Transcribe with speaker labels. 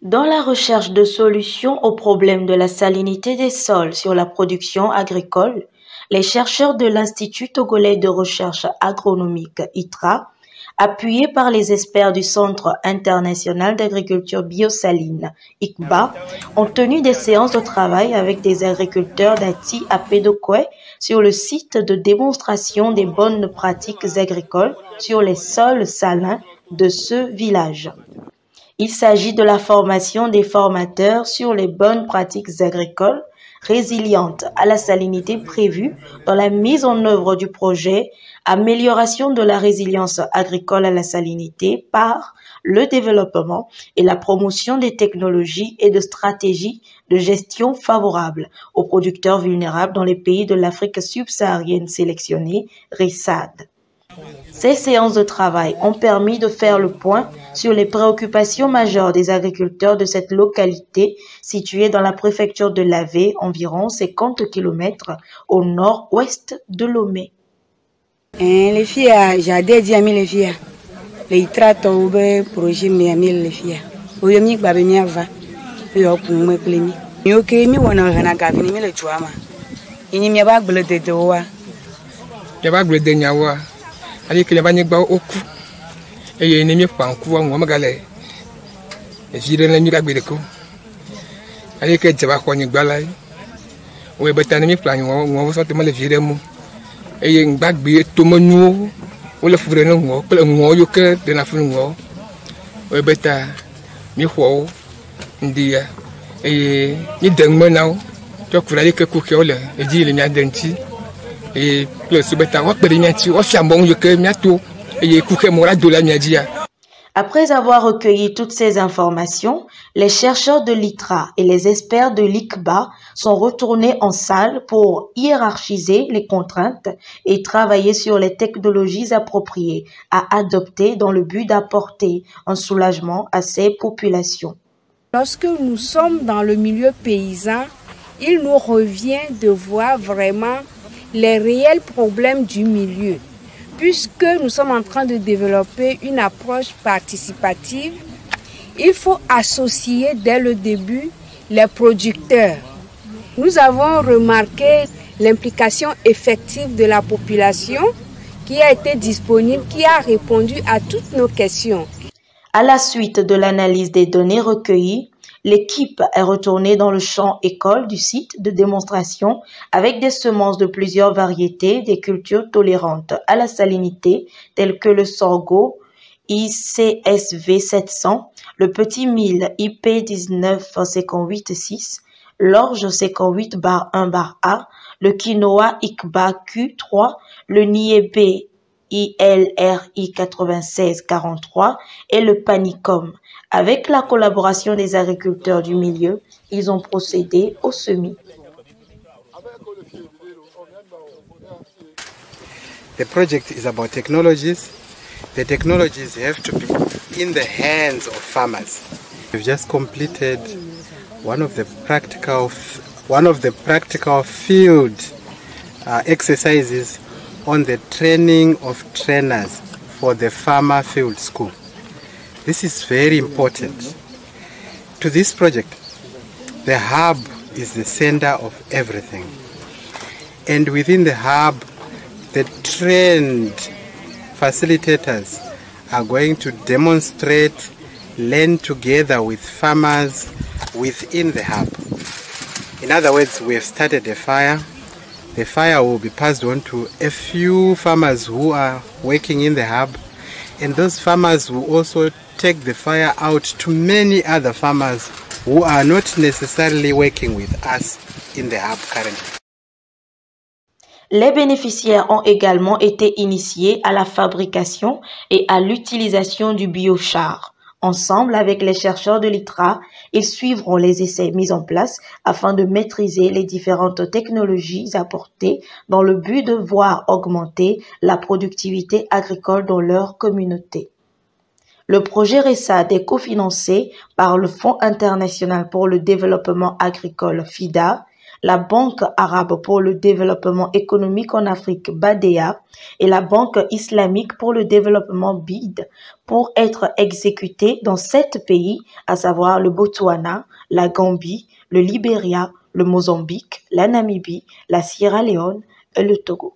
Speaker 1: Dans la recherche de solutions au problème de la salinité des sols sur la production agricole, les chercheurs de l'Institut togolais de recherche agronomique ITRA, appuyés par les experts du Centre international d'agriculture biosaline ICBA, ont tenu des séances de travail avec des agriculteurs d'Ati à Pédokoué sur le site de démonstration des bonnes pratiques agricoles sur les sols salins de ce village. Il s'agit de la formation des formateurs sur les bonnes pratiques agricoles résilientes à la salinité prévue dans la mise en œuvre du projet Amélioration de la résilience agricole à la salinité par le développement et la promotion des technologies et de stratégies de gestion favorables aux producteurs vulnérables dans les pays de l'Afrique subsaharienne sélectionnés, RESAD. Ces séances de travail ont permis de faire le point sur les préoccupations majeures des agriculteurs de cette localité située dans la préfecture de Lavé, environ 50 km au nord-ouest de Lomé.
Speaker 2: Les filles, j'ai dit à mes filles, les traitent au projet, mais à mes filles. Au lieu de babiner va, il y a pour me plaindre. Il y a que mi wana gana gavini mi le tuama. Il n'y a pas de de doa.
Speaker 3: Il y a pas de nyawa. Ali que les bagnes ba oku et il n'y a pas encore un magale et si le nemi kabireko ali que jaba ko ni gbalai o e beta nemi plan wo so te male viremu et il gbagbe to monu o le fure no wo pe wo yo ke de na fun wo o e beta mi ho ndia et ni dengmo now to kura ali que ku ke o le e ji le nya denti et plus beta wa pe nya ti o fi ambon yo ke nya to et ku ke mo ra do la nya dia.
Speaker 1: Après avoir recueilli toutes ces informations, les chercheurs de l'ITRA et les experts de l'ICBA sont retournés en salle pour hiérarchiser les contraintes et travailler sur les technologies appropriées à adopter dans le but d'apporter un soulagement à ces populations.
Speaker 4: Lorsque nous sommes dans le milieu paysan, il nous revient de voir vraiment les réels problèmes du milieu. Puisque nous sommes en train de développer une approche participative, il faut associer dès le début les producteurs. Nous avons remarqué l'implication effective de la population qui a été disponible, qui a répondu à toutes nos questions.
Speaker 1: À la suite de l'analyse des données recueillies, l'équipe est retournée dans le champ école du site de démonstration avec des semences de plusieurs variétés des cultures tolérantes à la salinité telles que le sorgho ICSV 700, le petit mil IP 1958-6, l'orge 58-1-A, le quinoa ICBA Q3, le niébé ILRI 96-43 et le panicum. Avec la collaboration des agriculteurs du milieu, ils ont procédé au semis.
Speaker 5: The project is about technologies. The technologies have to be in the hands of farmers. We've just completed one of the practical field exercises on the training of trainers for the farmer field school. This is very important. To this project, the hub is the center of everything. And within the hub, the trained facilitators are going to demonstrate, learn together with farmers within the hub. In other words, we have started a fire. The fire will be passed on to a few farmers who are working in the hub, and those farmers will also take the fire out to many other farmers who are not necessarily working with us in the hub currently.
Speaker 1: Les bénéficiaires ont également été initiés à la fabrication et à l'utilisation du biochar. Ensemble avec les chercheurs de l'ITRA, ils suivront les essais mis en place afin de maîtriser les différentes technologies apportées dans le but de voir augmenter la productivité agricole dans leur communauté. Le projet RESAD est cofinancé par le Fonds international pour le développement agricole FIDA, la Banque arabe pour le développement économique en Afrique BADEA et la Banque islamique pour le développement BID pour être exécutés dans 7 pays, à savoir le Botswana, la Gambie, le Libéria, le Mozambique, la Namibie, la Sierra Leone et le Togo.